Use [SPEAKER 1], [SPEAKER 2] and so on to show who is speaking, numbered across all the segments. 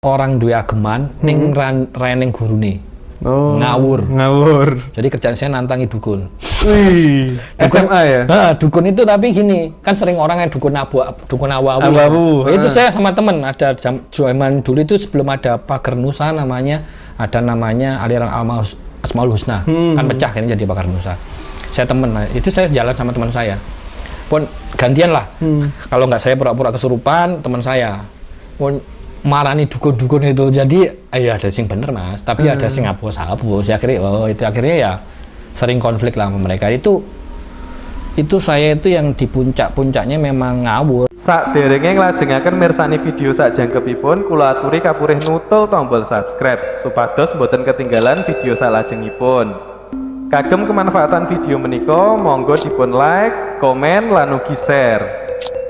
[SPEAKER 1] orang duwe ageman ning reneng gurune.
[SPEAKER 2] Oh,
[SPEAKER 1] ngawur. Jadi kerjaan saya nantangi dukun.
[SPEAKER 2] Wih, SMA ya?
[SPEAKER 1] Nah, dukun itu tapi gini, kan sering orang yang dukun abu-abu. Itu saya sama temen, ada zaman dulu itu sebelum ada Pagar Nusa namanya aliran Asmaul Husna. Kan pecah kan jadi Pagar Nusa. Saya temen, nah, itu saya jalan sama teman saya. Pun gantian lah. Kalau nggak saya pura-pura kesurupan, teman saya. Pun marani dukun-dukun itu, jadi ya ada sing bener mas, tapi ada sing sapu akhirnya ya sering konflik lah sama mereka. Itu saya itu yang di puncaknya memang ngawur.
[SPEAKER 2] Saderenge nglajengaken mirsani video sakjangkepipun, kula aturi kapurih nutul tombol subscribe supados boten ketinggalan video salajengipun. Kagem kemanfaatan video menika monggo dipun like, komen lan ugi share.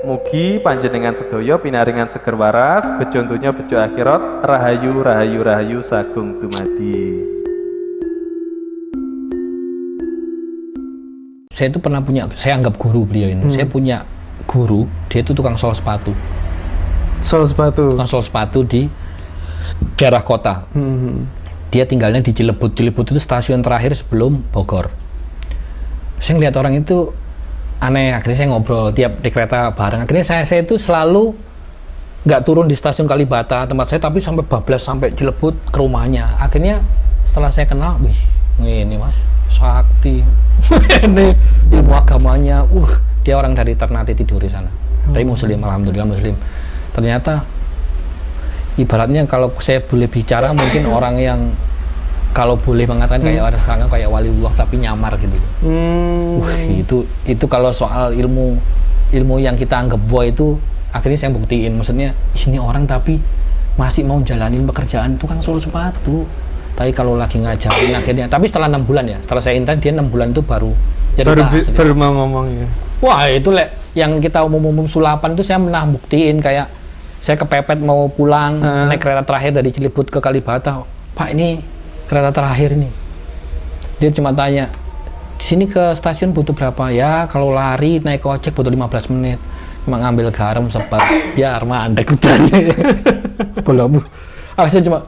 [SPEAKER 2] Mugi panjenengan sedaya pinaringan seger waras, bejo donya bejo akhirat, rahayu sagung dumadi.
[SPEAKER 1] Saya itu pernah punya, saya anggap guru beliau ini. Saya punya guru, dia itu tukang sol sepatu. Tukang sol sepatu di daerah kota. Dia tinggalnya di Cilebut. Cilebut itu stasiun terakhir sebelum Bogor. Saya ngeliat orang itu aneh, akhirnya saya ngobrol tiap di kereta bareng. Akhirnya saya itu selalu nggak turun di stasiun Kalibata tempat saya, tapi sampai bablas sampai Cilebut ke rumahnya. Akhirnya setelah saya kenal, wih ini mas sakti ini ilmu agamanya, dia orang dari Ternate tidur di sana, tapi muslim, alhamdulillah muslim. Ternyata ibaratnya kalau saya boleh bicara mungkin orang yang kalau boleh mengatakan kayak waliullah tapi nyamar gitu. Itu kalau soal ilmu yang kita anggap buah itu akhirnya saya buktiin, maksudnya ini orang tapi masih mau jalanin pekerjaan tukang sol sepatu. Tapi kalau lagi ngajarin akhirnya, tapi setelah 6 bulan ya, setelah saya intan dia 6 bulan itu baru
[SPEAKER 2] mau ngomongnya.
[SPEAKER 1] Wah itu yang kita umum sulapan itu saya pernah buktiin, kayak saya kepepet mau pulang naik kereta terakhir dari Cilebut ke Kalibata. Pak ini kereta terakhir ini. Dia cuma tanya, di sini ke stasiun butuh berapa? Ya kalau lari naik ojek butuh 15 menit. Cuma ngambil garam sepat, biar mandek udannya. Bolabu. Saya cuma,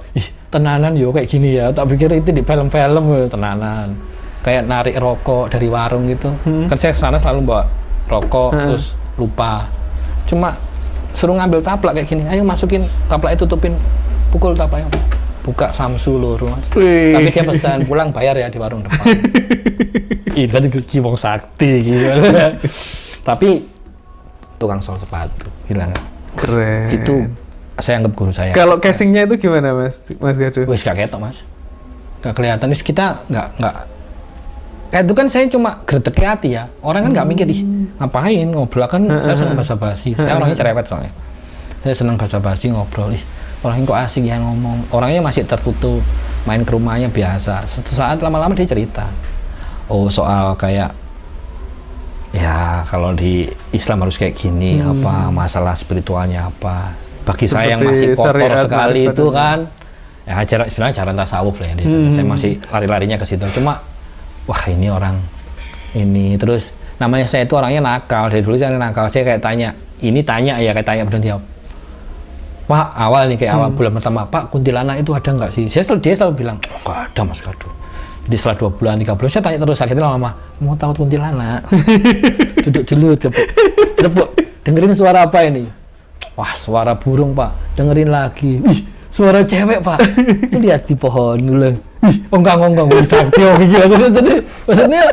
[SPEAKER 1] tenanan yo kayak gini ya. Tak pikir itu di film-film tenanan. Kayak narik rokok dari warung gitu. Kan saya kesana selalu bawa rokok, terus lupa. Cuma suruh ngambil taplak kayak gini. Ayo masukin taplak itu, tutupin, pukul taplaknya. Buka Samsu lho mas. Tapi dia pesan pulang bayar ya di warung depan. Itu tadi Kiwong Sakti gitu. Tapi tukang sol sepatu hilang.
[SPEAKER 2] Keren.
[SPEAKER 1] Itu saya anggap guru saya.
[SPEAKER 2] Kalau casingnya itu gimana mas Gaduh?
[SPEAKER 1] Wis gak ketok mas, gak kelihatan. Wis kita nggak kayak itu kan saya cuma gredek hati ya. Orang kan nggak mikir ngapain ngobrol kan. Saya senang basa-basi. Saya orangnya cerewet soalnya. Saya senang basa-basi ngobrol. Orangnya kok asik ya ngomong. Orangnya masih tertutup, main ke rumahnya biasa. Suatu saat lama-lama dia cerita. Oh soal kayak ya kalau di Islam harus kayak gini, apa masalah spiritualnya apa. Bagi saya yang masih kotor sekali itu kan, ya sebenarnya ajaran tasawuf lah ya. Saya masih lari-larinya ke situ. Cuma wah ini orang ini terus namanya saya itu orangnya nakal dari dulu. Saya nakal, saya kayak tanya kayak tanya bener dia. Pak awal nih kayak awal bulan pertama, Pak kuntilanak itu ada nggak sih? Dia selalu bilang nggak ada mas Gaduh. Jadi setelah 2 bulan 3 bulan saya tanya terus, akhirnya lama mau tahu kuntilanak. Duduk dulu tepuk dengerin suara apa ini? Wah suara burung pak, dengerin lagi. Suara cewek pak, itu lihat di pohon dulu. Ongkang sakti gitu. Jadi maksudnya,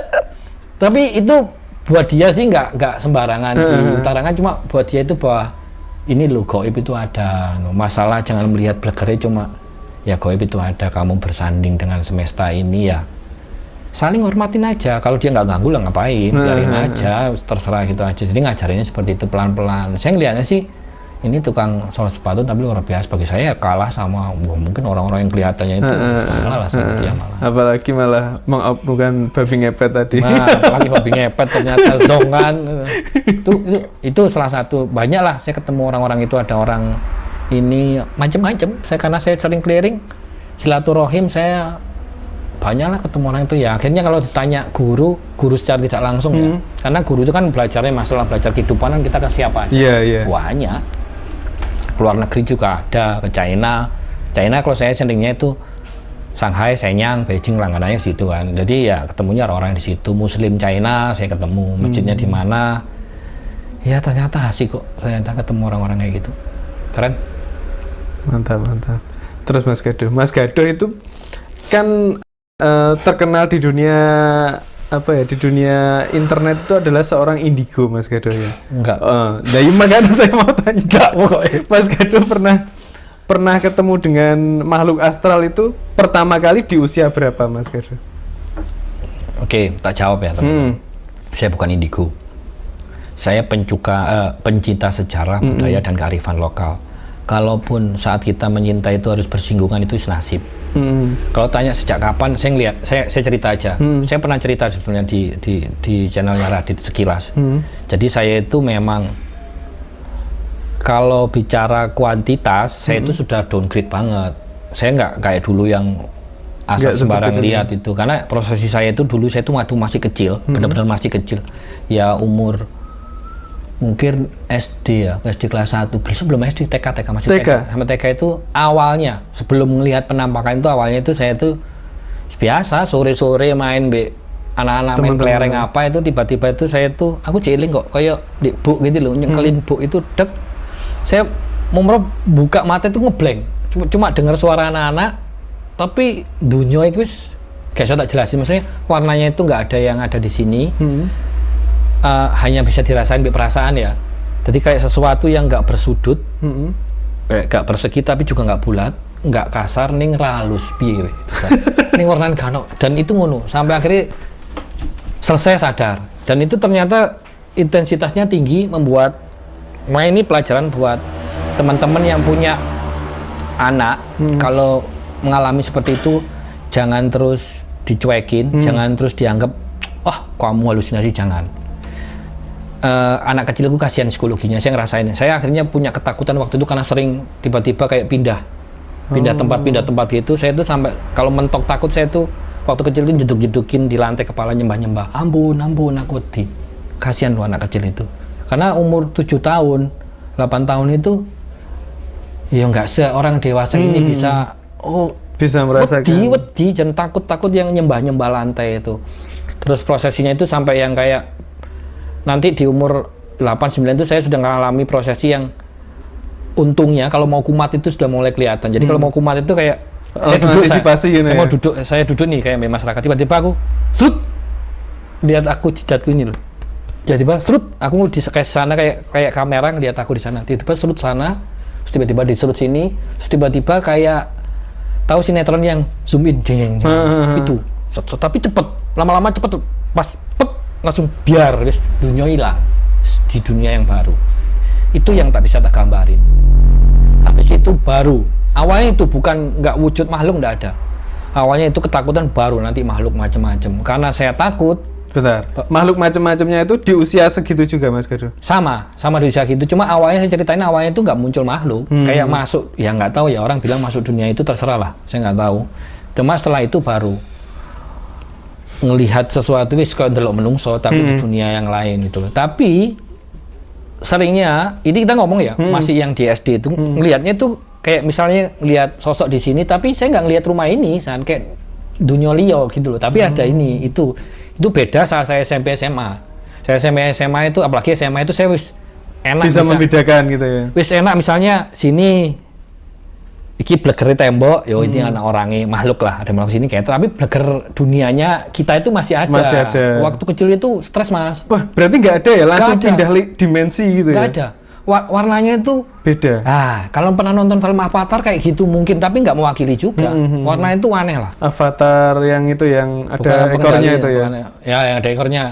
[SPEAKER 1] tapi itu buat dia sih nggak sembarangan diutarakan, cuma buat dia itu bahwa ini loh gaib itu ada. Masalah jangan melihat blegernya, cuma ya gaib itu ada. Kamu bersanding dengan semesta ini ya saling hormatin aja. Kalau dia nggak ganggu lah ngapain, biarin aja, terserah gitu aja. Jadi ngajarinnya seperti itu pelan-pelan. Saya ngeliatnya sih ini tukang sol sepatu tapi luar biasa. Bagi saya kalah sama mungkin orang-orang yang kelihatannya itu malah sama dia malah.
[SPEAKER 2] Apalagi malah bukan babi ngepet tadi.
[SPEAKER 1] Nah, apalagi babi ngepet ternyata zongan. Itu salah satu. Banyak lah saya ketemu orang-orang itu, ada orang ini macam-macam. Karena saya sering clearing silaturahim, saya banyaklah ketemu orang itu ya. Akhirnya kalau ditanya guru secara tidak langsung ya. Karena guru itu kan belajarnya masalah belajar kehidupan kan kita ke siapa aja.
[SPEAKER 2] Iya.
[SPEAKER 1] Banyak. Keluar negeri juga ada, ke China, China kalau saya seringnya itu Shanghai, Shenyang, Beijing, langganannya situ kan. Jadi ya ketemunya orang-orang di situ. Muslim China saya ketemu, masjidnya di mana. Ya ternyata asik kok, ternyata ketemu orang-orang kayak gitu. Keren.
[SPEAKER 2] Mantap, mantap. Terus Mas Gado itu kan terkenal di dunia di dunia internet itu adalah seorang indigo, Mas Gado ya.
[SPEAKER 1] Enggak.
[SPEAKER 2] Jadi makanya saya mau tanya, enggak pokoknya. Mas Gado pernah ketemu dengan makhluk astral itu pertama kali di usia berapa, Mas Gado?
[SPEAKER 1] Oke, tak jawab ya teman. Saya bukan indigo. Saya pencinta sejarah, budaya dan kearifan lokal. Kalaupun saat kita menyintai itu harus bersinggungan, itu nasib. Kalau tanya sejak kapan, saya ngeliat, saya cerita aja. Saya pernah cerita sebenarnya di channelnya Radit sekilas. Jadi saya itu memang kalau bicara kuantitas, saya itu sudah downgrade banget. Saya nggak kayak dulu yang asal sembarang lihat itu. Karena prosesi saya itu dulu saya itu waktu masih kecil, benar-benar masih kecil. Ya umur mungkin SD ya, SD kelas 1, belum SD, TK masih TK. Sama TK itu awalnya, sebelum melihat penampakan itu awalnya itu saya itu biasa sore-sore main anak-anak main kelereng apa itu, tiba-tiba itu saya itu aku cilik kok kayak di buk gitu loh, nyekelin buk itu dek. Saya mau buka mata itu ngeblank, cuma dengar suara anak-anak, tapi dunia itu wis kayak saya tak jelasin, maksudnya warnanya itu nggak ada yang ada di sini. Hanya bisa dirasain di perasaan ya. Jadi kayak sesuatu yang nggak bersudut, nggak persegi tapi juga nggak bulat, nggak kasar, ning halus piye ning warnanya gano. Dan itu ngono sampai akhirnya selesai sadar. Dan itu ternyata intensitasnya tinggi, membuat ini pelajaran buat teman-teman yang punya anak. Kalau mengalami seperti itu, jangan terus dicuekin, jangan terus dianggap wah kamu halusinasi, jangan. Anak kecilku kasihan psikologinya, saya ngerasain. Saya akhirnya punya ketakutan waktu itu karena sering tiba-tiba kayak pindah tempat gitu. Saya itu sampai kalau mentok takut, saya tuh waktu kecil itu jeduk-jedukin di lantai kepala, nyembah-nyembah, ampun aku kasihan lu anak kecil itu. Karena umur 7 tahun 8 tahun itu ya nggak seorang dewasa ini bisa merasakan wedi dan takut yang nyembah-nyembah lantai itu. Terus prosesinya itu sampai yang kayak nanti di umur 8-9 itu saya sudah mengalami prosesi yang untungnya kalau mau kumat itu sudah mulai kelihatan. Jadi kalau mau kumat itu kayak saya duduk nih kayak masyarakat, tiba-tiba aku serut, lihat aku jidatku ini loh. Tiba-tiba serut, aku di sana kayak kamera ngeliat aku di sana. Tiba-tiba serut sana, terus tiba-tiba diserut sini, terus tiba-tiba kayak tahu sinetron yang zoom in itu. Tapi cepet, lama-lama cepet, pas langsung biar wis dunia hilang di dunia yang baru. Itu yang tak bisa tak gambarin. Habis itu baru awalnya itu bukan nggak wujud makhluk, nggak ada. Awalnya itu ketakutan, baru nanti makhluk macam-macam. Karena saya takut.
[SPEAKER 2] Bentar, makhluk macam-macamnya itu di usia segitu juga, Mas Gado?
[SPEAKER 1] Sama di usia gitu. Cuma awalnya saya ceritain awalnya itu nggak muncul makhluk. Kayak masuk, ya nggak tahu ya, orang bilang masuk dunia itu terserah lah. Saya nggak tahu. Cuma setelah itu baru ngelihat sesuatu wis kok ndelok menungso tapi di dunia yang lain itu. Tapi seringnya ini kita ngomong ya, masih yang di SD itu ngelihatnya itu kayak misalnya lihat sosok di sini, tapi saya nggak ngelihat rumah ini, kayak dunia liyo gitu loh. Tapi ada ini itu beda saat saya SMP SMA. Saya SMP SMA itu, apalagi SMA itu saya wis enak
[SPEAKER 2] bisa membedakan gitu ya.
[SPEAKER 1] Wis enak misalnya sini iki bleger tembok, yo ini anak orangnya makhluk lah, ada makhluk sini kayak itu. Tapi bleger dunianya kita itu masih ada. Waktu kecil itu stres, Mas.
[SPEAKER 2] Wah, berarti nggak ada ya, langsung pindah dimensi gitu ya?
[SPEAKER 1] Nggak ada. Warnanya itu
[SPEAKER 2] beda.
[SPEAKER 1] Kalau pernah nonton film Avatar kayak gitu mungkin, tapi nggak mewakili juga. Warna itu aneh lah.
[SPEAKER 2] Avatar yang itu yang ada ekornya itu ya?
[SPEAKER 1] Ya, yang ada ekornya.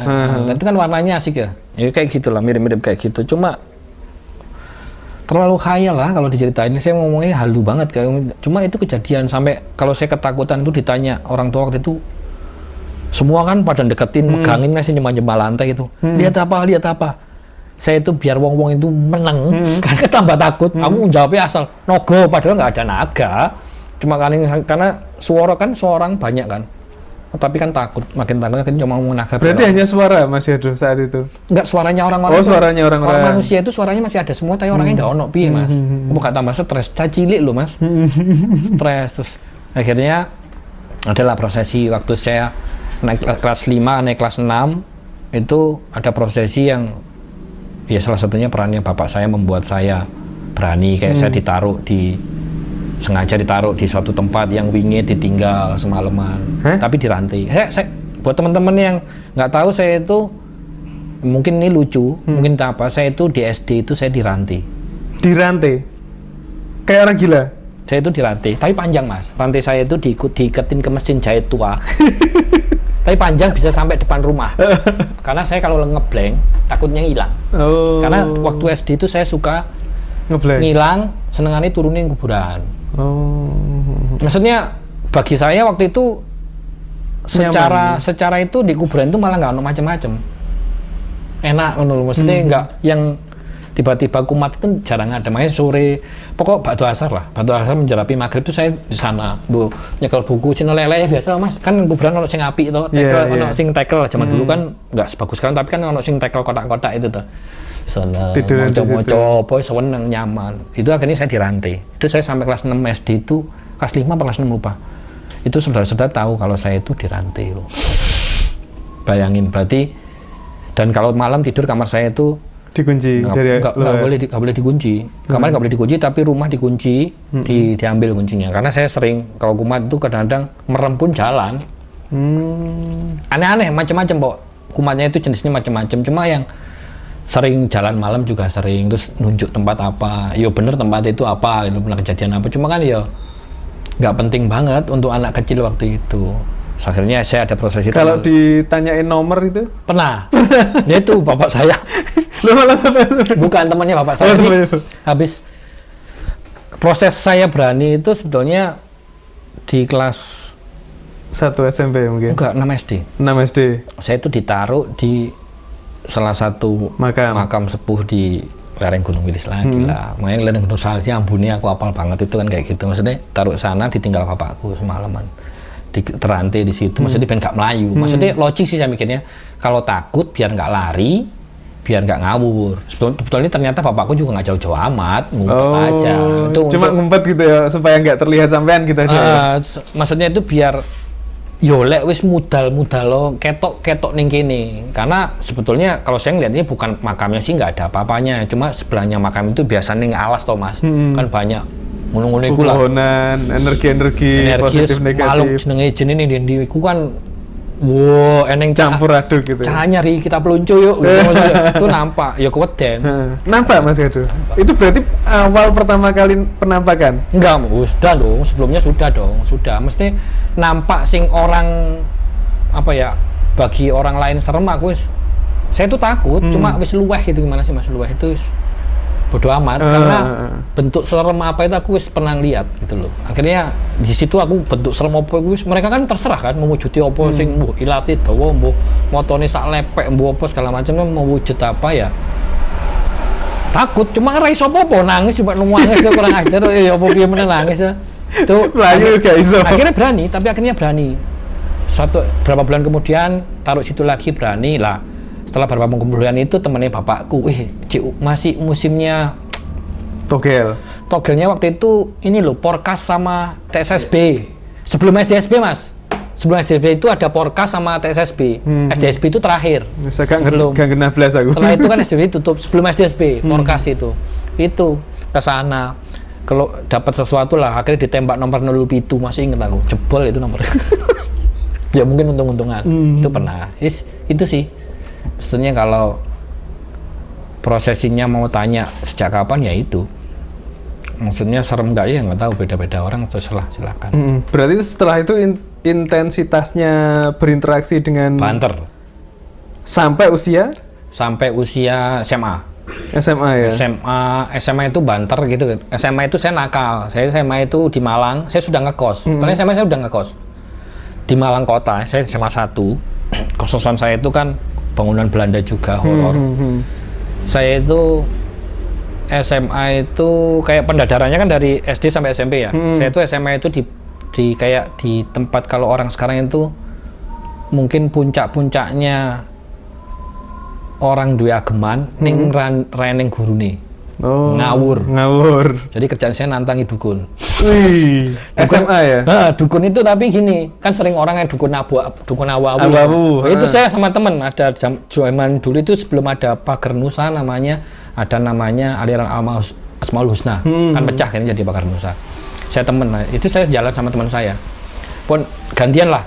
[SPEAKER 1] Dan itu kan warnanya asik ya. Ya kayak gitulah, mirip-mirip kayak gitu. Cuma terlalu khayal lah kalau diceritain. Saya ngomongnya halu banget. Cuma itu kejadian sampai kalau saya ketakutan itu ditanya orang tua waktu itu, semua kan pada deketin, megangin, ngasih nyembah-nyembah lantai itu. Lihat apa? Saya itu biar wong-wong itu menang, karena tambah takut. Aku jawabnya asal nogo, padahal nggak ada naga. Cuma karena suara kan seorang banyak kan. tapi kan takut, makin cuma mau naga.
[SPEAKER 2] Berarti hanya suara Mas Yado saat itu?
[SPEAKER 1] Enggak, suaranya orang-orang.
[SPEAKER 2] Oh, suaranya orang-orang.
[SPEAKER 1] Orang manusia itu suaranya masih ada semua, tapi orangnya nggak ono piye Mas. Bukan tambah stres, cacilik loh Mas. Stres terus akhirnya adalah prosesi waktu saya naik kelas 5, naik kelas 6 itu ada prosesi yang ya salah satunya perannya bapak saya membuat saya berani, kayak saya sengaja ditaruh di suatu tempat yang wingnya ditinggal semalaman, tapi dirantai. Saya buat teman-teman yang nggak tahu, saya itu mungkin ini lucu, mungkin apa, saya itu di SD itu saya dirantai. Dirantai?
[SPEAKER 2] Kayak orang gila?
[SPEAKER 1] Saya itu dirantai, tapi panjang Mas. Rantai saya itu diiketin ke mesin jahit tua. Tapi panjang, bisa sampai depan rumah. Karena saya kalau ngeblank takutnya hilang. Karena waktu SD itu saya suka ngilang, senengannya turunin kuburan. Maksudnya bagi saya waktu itu secara itu di kuburan itu malah nggak ono macam-macam. Enak menurut maksudnya nggak yang tiba-tiba kumat itu jarang ada. Makanya sore pokok batu asar menjerapi maghrib itu saya di sana nyekel buku cina lele biasa Mas, kan kuburan ono sing apik to, ono sing tekel zaman dulu kan nggak sebagus sekarang, tapi kan ono sing tekel kotak-kotak itu tuh. Seneng, moco-moco, apa seneng, nyaman. Itu akhirnya saya dirantai. Itu saya sampai kelas 6 SD itu, kelas 5 atau kelas 6 lupa. Itu saudara-saudara tahu kalau saya itu dirantai loh. Bayangin, berarti. Dan kalau malam tidur kamar saya itu
[SPEAKER 2] dikunci
[SPEAKER 1] nggak boleh dikunci. Kamar nggak boleh dikunci, tapi rumah dikunci, diambil kuncinya. Karena saya sering kalau kumat itu kadang-kadang merem pun jalan. Aneh-aneh, macam-macam Pok. Kumatnya itu jenisnya macam-macam. Cuma yang sering jalan malam juga sering, terus nunjuk tempat apa, yo bener tempat itu apa, itu pernah kejadian apa, cuma kan yo nggak penting banget untuk anak kecil waktu itu. Akhirnya saya ada prosesi.
[SPEAKER 2] Kalau ditanyain nomor itu?
[SPEAKER 1] Pernah. Dia itu bapak saya. Bukan temannya bapak saya. Habis proses saya berani itu sebetulnya di kelas
[SPEAKER 2] 1 SMP mungkin?
[SPEAKER 1] Enggak, 6 SD.
[SPEAKER 2] 6 SD.
[SPEAKER 1] Saya itu ditaruh di salah satu makam sepuh di lereng Gunung Wilis lagi lah. Makanya lereng Gunung Salji ambune aku apal banget itu kan kayak gitu. Maksudnya taruh sana ditinggal bapakku semalaman. Terantai di situ. Maksudnya biar nggak melayu. Maksudnya logik sih saya mikirnya. Kalau takut biar nggak lari, biar nggak ngawur. Sebetulnya ternyata bapakku juga nggak jauh-jauh amat, ngumpet aja. Itu
[SPEAKER 2] cuma ngumpet gitu ya supaya nggak terlihat sampean gitu aja.
[SPEAKER 1] Maksudnya itu biar yo lek wis mudal lo ketok ning kene. Karena sebetulnya kalau saya ngeliatnya bukan makamnya sih nggak ada apa-apanya, cuma sebelahnya makam itu biasanya alas toh Mas. Kan banyak ngono-ngono iku lah. Energi positif negatif. Makhluk jenenge jenenge ndi iku kan eneng
[SPEAKER 2] campur aduk gitu.
[SPEAKER 1] Nyari kita peluncu yuk. Itu nampak ya keweden.
[SPEAKER 2] Nampak Mas Yado. Itu berarti awal pertama kali penampakan?
[SPEAKER 1] Enggak, sudah dong. Sebelumnya sudah dong. Sudah. Mesti nampak sing orang apa ya? Bagi orang lain serem aku saya tuh takut. Cuma wis luweh gitu, gimana sih Mas, luweh itu bodo amat karena bentuk serem apa itu aku wis pernah lihat gitu loh. Akhirnya di situ aku bentuk serem apa mereka kan terserah kan mau wujude apa sing mbuh ilate dawa mbuh motone sak lepek mbuh apa segala macam mau wujud apa ya. Takut cuma ra iso apa nangis coba nangis kurang ajar ya apa piye meneh nangis ya. Itu
[SPEAKER 2] layu gak iso.
[SPEAKER 1] Akhirnya berani. Berapa bulan kemudian taruh situ lagi berani lah. Setelah beberapa kemudian itu temennya bapakku, masih musimnya togelnya waktu itu ini loh, Porkas sama TSSB. Sebelum SDSB Mas, sebelum SDSB itu ada Porkas sama TSSB. SDSB itu terakhir.
[SPEAKER 2] Sebelum gak kena flash aku.
[SPEAKER 1] Setelah itu kan SDSB tutup, sebelum SDSB Porkas itu ke sana. Kalau dapat sesuatu lah, akhirnya ditembak nomor 07, masih inget aku, jebol itu nomornya. Ya mungkin untung-untungan, itu pernah. Itu sih. Maksudnya kalau prosesinya mau tanya sejak kapan ya itu. Maksudnya serem nggak ya nggak tahu, beda-beda orang, terserah silakan.
[SPEAKER 2] Berarti setelah itu intensitasnya berinteraksi dengan
[SPEAKER 1] banter
[SPEAKER 2] sampai usia
[SPEAKER 1] SMA
[SPEAKER 2] ya.
[SPEAKER 1] SMA itu banter gitu. SMA itu saya nakal. Saya SMA itu di Malang, saya sudah ngekos. Karena SMA saya udah ngekos di Malang kota. Saya SMA 1. Kosan saya itu kan bangunan Belanda juga, horor. Saya itu SMA itu kayak pendadarannya kan dari SD sampai SMP ya. Saya itu SMA itu di kayak di tempat kalau orang sekarang itu mungkin puncak-puncaknya orang duwe ageman ning ning gurune.
[SPEAKER 3] Oh,
[SPEAKER 1] ngawur. Jadi kerjaan saya nantangi dukun.
[SPEAKER 3] Wih, SMA ya?
[SPEAKER 1] Dukun itu tapi gini, kan sering orang yang dukun awu-awu. Itu saya sama temen, ada zaman dulu itu sebelum ada Pagar Nusa namanya aliran Asmaul Husna. Kan pecah kan jadi Pagar Nusa. Saya temen, itu saya jalan sama teman saya. Pun gantian lah.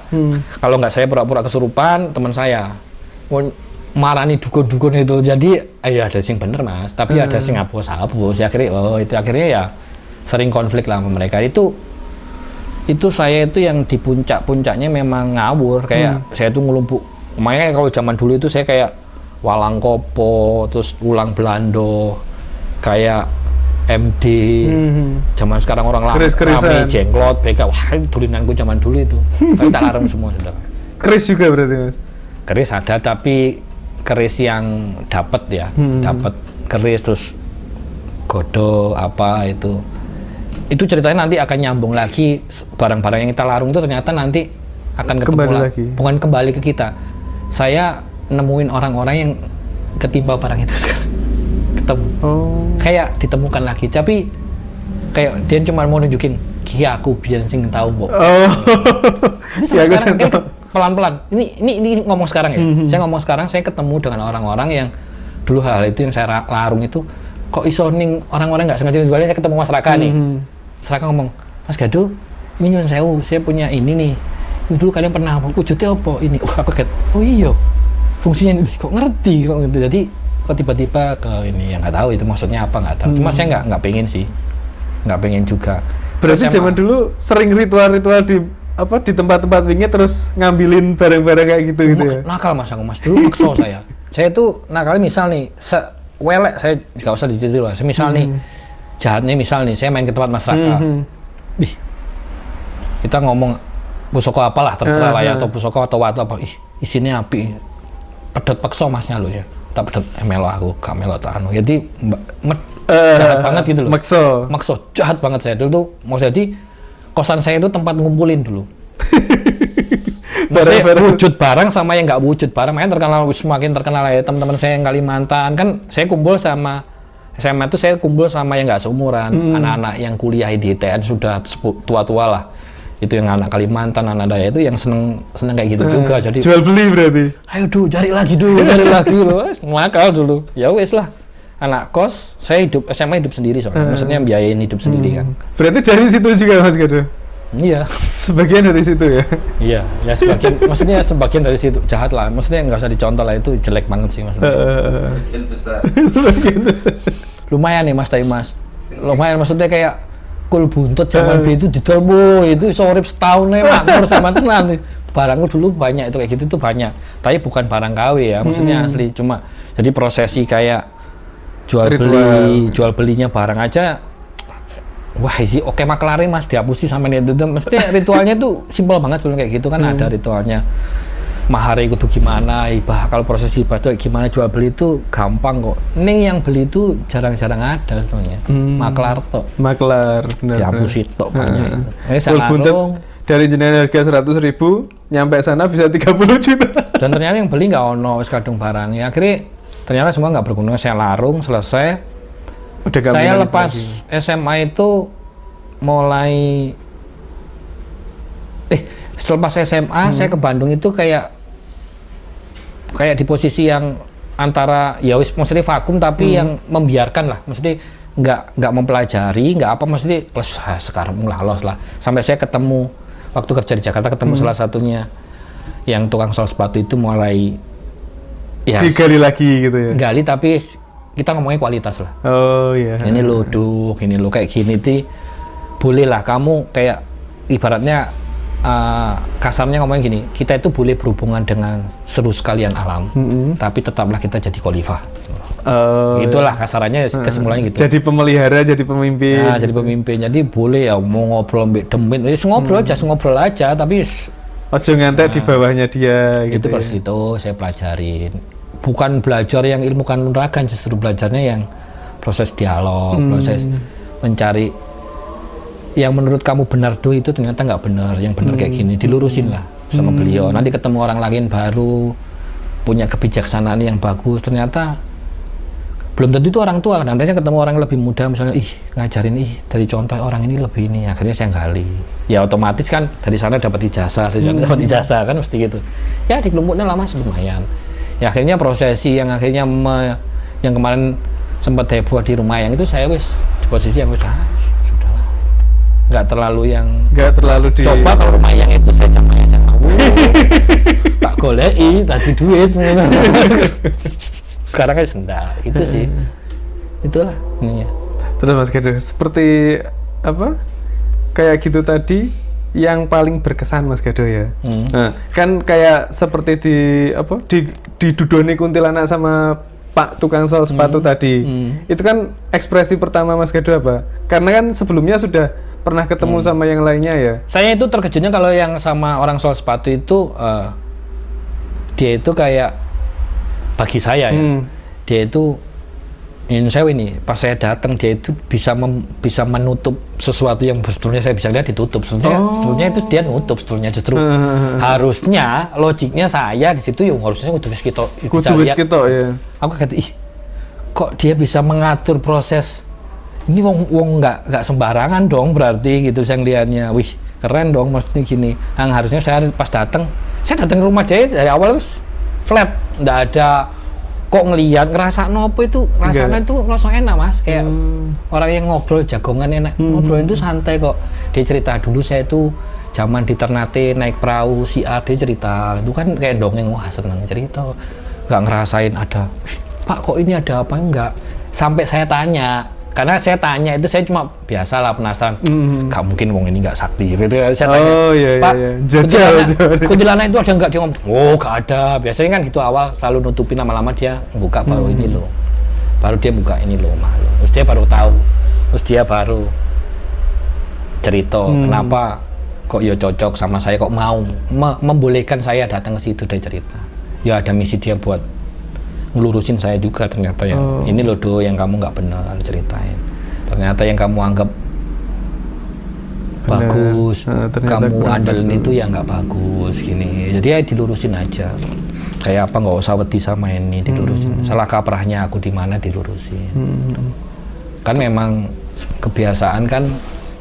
[SPEAKER 1] Kalau nggak saya pura-pura kesurupan, teman saya. Pun marani dukun-dukun itu, jadi ada sing bener mas, tapi ada sing hapus akhirnya ya sering konflik lah sama mereka. Itu saya itu yang di puncaknya memang ngawur, kayak saya itu ngelumpuk. Makanya kalau zaman dulu itu saya kayak walang kopo, terus ulang belando, kayak MD. Zaman sekarang orang lama rame jenglot, BK, wah itu tulinanku zaman dulu itu. Tapi tak larang semua sudah.
[SPEAKER 3] Keris juga berarti mas?
[SPEAKER 1] Keris ada, tapi keris yang dapat ya, dapat keris terus godok apa itu ceritanya nanti akan nyambung lagi. Barang-barang yang kita larung itu ternyata nanti akan ketemu lagi, bukan kembali ke kita. Saya nemuin orang-orang yang ketimpa barang itu sekarang ketemu, kayak ditemukan lagi, tapi kayak dia cuma mau nunjukin kia aku biar sing tahu mbok. Ini sampai sekarang pelan-pelan. Ini ngomong sekarang ya. Saya ngomong sekarang, saya ketemu dengan orang-orang yang dulu hal itu yang saya larung itu kok iso ning orang-orang nggak sengaja jualnya. Saya ketemu Mas Raka nih. Mas Raka ngomong, Mas Gadu, ini nyuwun sewu, saya punya ini nih. Ini dulu kalian pernah wujudnya apa ini? Aku kaget. Oh iya. Fungsinya ini kok ngerti kok gitu. Jadi kok tiba-tiba ke ini yang nggak tahu itu maksudnya apa, nggak tahu. Cuma saya nggak pengen sih. Nggak pengen juga.
[SPEAKER 3] Berarti zaman dulu sering ritual-ritual di tempat-tempat wingi terus ngambilin barang-barang kayak gitu ya?
[SPEAKER 1] Nakal mas aku mas, dulu makso saya. Saya tuh nakalnya misal nih, welek saya nggak usah ditiru lah. Misal nih, jahatnya misal nih, saya main ke tempat Mas Raka. Kita ngomong pusoko apalah terserah lah ya, atau pusoko atau watu apa, isinya api. Pedot pakso masnya lo ya, tak pedot melo aku, gak melo tak anu. Jadi jahat banget gitu loh. Makso, jahat banget saya dulu tuh. Mau jadi kosan saya itu tempat ngumpulin dulu. Maksudnya wujud barang sama yang nggak wujud barang, makanya semakin terkenal ya teman-teman saya yang Kalimantan. Kan saya kumpul sama SMA itu, saya kumpul sama yang nggak seumuran, anak-anak yang kuliah di ITN sudah tua-tua lah. Itu yang anak Kalimantan, anak Daya itu yang seneng kayak gitu juga. Jadi
[SPEAKER 3] jual beli berarti.
[SPEAKER 1] Ayo cari lagi dulu, ngakal dulu. Ya wes lah. Anak kos, saya SMA hidup sendiri soalnya, maksudnya biayain hidup sendiri kan.
[SPEAKER 3] Berarti dari situ juga Mas Gadu?
[SPEAKER 1] Iya.
[SPEAKER 3] Sebagian dari situ ya?
[SPEAKER 1] Iya, ya sebagian, maksudnya sebagian dari situ, jahat lah, maksudnya nggak usah dicontoh lah, itu jelek banget sih maksudnya.
[SPEAKER 2] Sebagian besar.
[SPEAKER 1] Lumayan nih Mas Taimas, lumayan maksudnya kayak kul buntut zaman B itu didol, itu sorip setahun nih makmur sama tenan nih. Barangku dulu banyak itu kayak gitu tuh banyak, tapi bukan barang KW ya, maksudnya asli, cuma jadi prosesi kayak jual belinya barang aja. Wah sih oke maklare mas dihapusi sama itu mesti ritualnya tuh simpel banget sebelum kayak gitu kan. Ada ritualnya mahar itu gimana, hibah kalau proses hibah tuh gimana, jual beli itu gampang kok. Ning yang beli itu jarang-jarang ada sebenarnya. Maklar benar dihapusi tok banyak itu.
[SPEAKER 3] Dari jenengan harga 100.000 nyampe sana bisa 30 juta.
[SPEAKER 1] Dan ternyata yang beli nggak ono wis kadung barang ya, akhirnya ternyata semua nggak berguna. Saya larung selesai. Saya lepas SMA itu mulai selepas SMA saya ke Bandung itu kayak di posisi yang antara ya wis maksudnya vakum tapi yang membiarkan lah, maksudnya nggak mempelajari nggak apa, maksudnya sekarang mulai los lah. Sampai saya ketemu waktu kerja di Jakarta, ketemu salah satunya yang tukang sol sepatu itu, mulai ya
[SPEAKER 3] digali lagi gitu ya,
[SPEAKER 1] gali tapi kita ngomongnya kualitas lah.
[SPEAKER 3] Oh iya.
[SPEAKER 1] Ini lo ini lo kayak gini boleh lah kamu kayak ibaratnya kasarnya ngomongnya gini, kita itu boleh berhubungan dengan seluruh sekalian alam, tapi tetaplah kita jadi khalifah. Itulah kasarannya kesimpulannya gitu.
[SPEAKER 3] Jadi pemelihara, jadi pemimpin.
[SPEAKER 1] Nah, jadi pemimpin. Jadi boleh ya mau ngobrol mbek demit, ngobrol aja, tapi
[SPEAKER 3] ojo ngantek di bawahnya dia gitu.
[SPEAKER 1] Itu persis itu saya pelajarin. Bukan belajar yang ilmu kanuragan, justru belajarnya yang proses dialog, proses mencari yang menurut kamu benar itu ternyata nggak benar, yang benar kayak gini, dilurusin lah. sama beliau. Nanti ketemu orang lain baru punya kebijaksanaan yang bagus, ternyata belum tentu itu orang tua. Nantinya ketemu orang lebih muda, misalnya ngajarin dari contoh orang ini lebih ini, akhirnya saya gali. Ya otomatis kan dari sana dapat ijazah, dari sana dapat ijazah kan mesti gitu. Ya di kelompoknya lama lumayan. Ya akhirnya prosesi yang akhirnya yang kemarin sempat heboh di rumah yang itu saya wis di posisi yang wis sudahlah, nggak terlalu
[SPEAKER 3] di
[SPEAKER 1] coba kalau rumah yang itu saya jamanya mau tak golei tadi duit sekarang kan sendal itu sih itulah ini ya.
[SPEAKER 3] Terus Mas Gedo, seperti apa kayak gitu tadi yang paling berkesan Mas Gedo ya. Nah, kan kayak seperti di Dudoni Kuntilanak sama Pak tukang sol sepatu tadi. Itu kan ekspresi pertama Mas Gedo apa? Karena kan sebelumnya sudah pernah ketemu sama yang lainnya ya.
[SPEAKER 1] Saya itu terkejutnya kalau yang sama orang sol sepatu itu dia itu kayak bagi saya ya. Dia itu ini pas saya datang dia itu bisa menutup sesuatu yang sebelumnya saya bisa lihat ditutup. Sebetulnya itu dia nutup sebetulnya justru. Harusnya logiknya saya di situ yang harusnya kudu wis kita bisa lihat.
[SPEAKER 3] Ya.
[SPEAKER 1] Aku kata kok dia bisa mengatur proses ini wong nggak sembarangan dong berarti gitu saya lihatnya. Wih, keren dong maksudnya gini. Harusnya saya pas datang ke rumah dia dari awal wis flat, nggak ada kok ngelihat ngerasa nopo itu rasanya itu langsung enak Mas kayak orang yang ngobrol jagongan enak ngobrol itu santai kok. Dia cerita dulu saya itu zaman di Ternate naik perahu si A, dia cerita itu kan kayak dongeng, wah seneng cerita nggak ngerasain ada Pak kok ini ada apa enggak sampai saya tanya. Karena saya tanya itu saya cuma biasalah penasaran, nggak mungkin wong ini nggak sakti gitu. Saya tanya, Pak, kuntilanak itu ada nggak? Dia ngomong, nggak ada. Biasanya kan gitu awal selalu nutupin, lama-lama dia buka baru ini loh, baru dia buka ini loh malu. Terus dia baru tahu, terus dia baru cerita kenapa kok ya cocok sama saya, kok mau membolehkan saya datang ke situ. Dia cerita, ya ada misi dia buat ngelurusin saya juga ternyata ya. Ini loh Do yang kamu nggak benar ceritain. Ternyata yang kamu anggap bagus, kamu andelin itu ya nggak bagus gini. Jadi ya dilurusin aja. Kayak apa nggak usah wedi sama ini dilurusin. Salah kaprahnya aku di mana dilurusin. Kan memang kebiasaan kan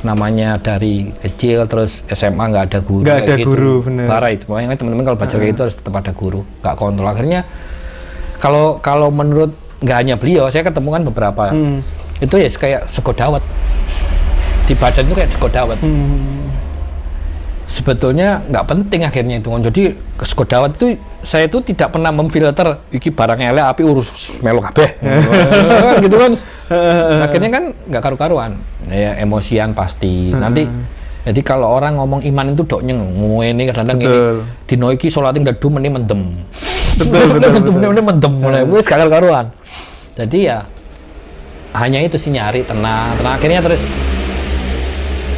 [SPEAKER 1] namanya dari kecil terus SMA nggak ada guru.
[SPEAKER 3] Nggak ada gitu. Guru benar.
[SPEAKER 1] Parah itu. Makanya teman-teman kalau baca kayak itu harus tetap ada guru. Nggak kontrol akhirnya. Kalau menurut nggak hanya beliau, saya ketemu kan beberapa itu ya kayak sego dawet di badan itu kayak sego dawet. Sebetulnya nggak penting akhirnya itu. Jadi sego dawet itu saya itu tidak pernah memfilter iki barang elek api urus melu kabeh. Gitu kan. Akhirnya kan nggak karu-karuan. Ya emosian pasti. Nanti jadi kalau orang ngomong iman itu dok ini kadang-kadang ini dino iki sholating dadu meni mendem. Betul. Mendem mulai wis gak karuan. Jadi ya hanya itu sih nyari tenang. Akhirnya terus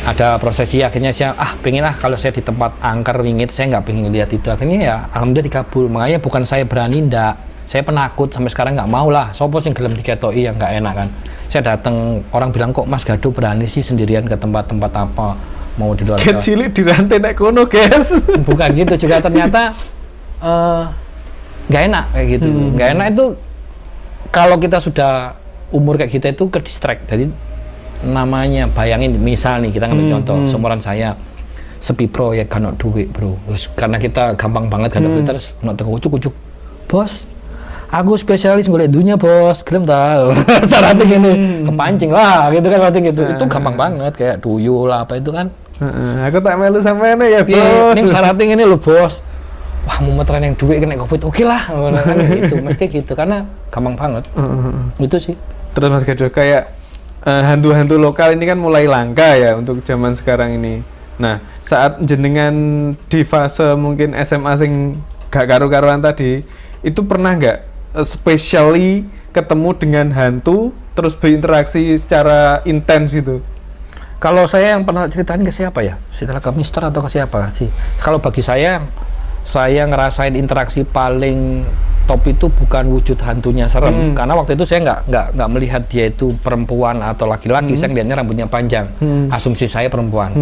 [SPEAKER 1] ada prosesi akhirnya saya pengen kalau saya di tempat angker wingit saya nggak pengen lihat itu. Akhirnya ya alhamdulillah dikabul. Makanya bukan saya berani ndak. Saya penakut sampai sekarang nggak mau lah. Sopo sing gelem diketoi yang nggak enak kan. Saya datang orang bilang kok Mas Gado berani sih sendirian ke tempat-tempat apa mau di luar.
[SPEAKER 3] Cilik dirantai naik kono guys.
[SPEAKER 1] Bukan gitu juga ternyata nggak enak kayak gitu. Nggak enak itu kalau kita sudah umur kayak kita itu ke distract. Jadi namanya bayangin misal nih kita ngambil contoh seumuran saya sepi proyek kan duit bro. Terus karena kita gampang banget kan duit terus nak ucuk bos. Aku spesialis golek dunia bos, gelem ta. Syaratnya gini, kepancing lah gitu kan berarti gitu. Itu gampang banget kayak tuyul lah apa itu kan.
[SPEAKER 3] Aku tak melu sampean ya bos.
[SPEAKER 1] Ning syaratnya ini lho bos. Wah mau meteran yang duit kena covid oke lah kan gitu mesti gitu karena gampang banget itu sih.
[SPEAKER 3] Terus Mas Gado kayak hantu-hantu lokal ini kan mulai langka ya untuk zaman sekarang ini. Nah saat jenengan di fase mungkin SMA sing gak karu-karuan tadi itu pernah nggak especially ketemu dengan hantu terus berinteraksi secara intens itu?
[SPEAKER 1] Kalau saya yang pernah ceritain ke siapa ya? Setelah ke Mister atau ke siapa sih? Kalau bagi saya ngerasain interaksi paling top itu bukan wujud hantunya serem, karena waktu itu saya nggak melihat dia itu perempuan atau laki-laki, saya ngeliatnya rambutnya panjang, asumsi saya perempuan.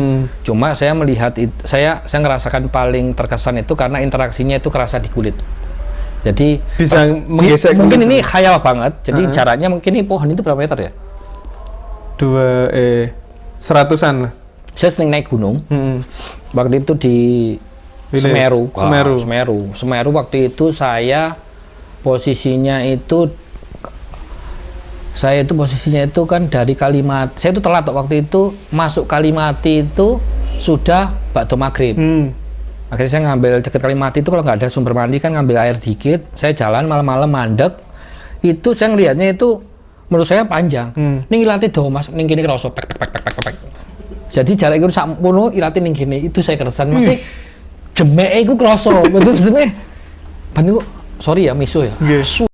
[SPEAKER 1] Cuma saya melihat saya ngerasakan paling terkesan itu karena interaksinya itu kerasa di kulit. Jadi
[SPEAKER 3] bisa menggesek
[SPEAKER 1] mungkin ini khayal banget, jadi jaraknya mungkin ini pohon itu berapa meter ya?
[SPEAKER 3] 100-an lah.
[SPEAKER 1] Saya sering naik gunung, waktu itu di Semeru. Semeru waktu itu saya posisinya itu kan dari Kalimati. Saya itu telat waktu itu masuk Kalimati itu sudah bakdo maghrib. Akhirnya saya ngambil deket Kalimati itu kalau nggak ada sumber mandi kan ngambil air dikit. Saya jalan malam-malam mandek. Itu saya ngelihatnya itu menurut saya panjang. Ning ilate do Mas, ning kene kerasa pek. Jadi jarak itu sak kono ilate ning kene. Itu saya keresan mesti jemeke iku krasa. Betul-betul bantu sorry ya miso ya.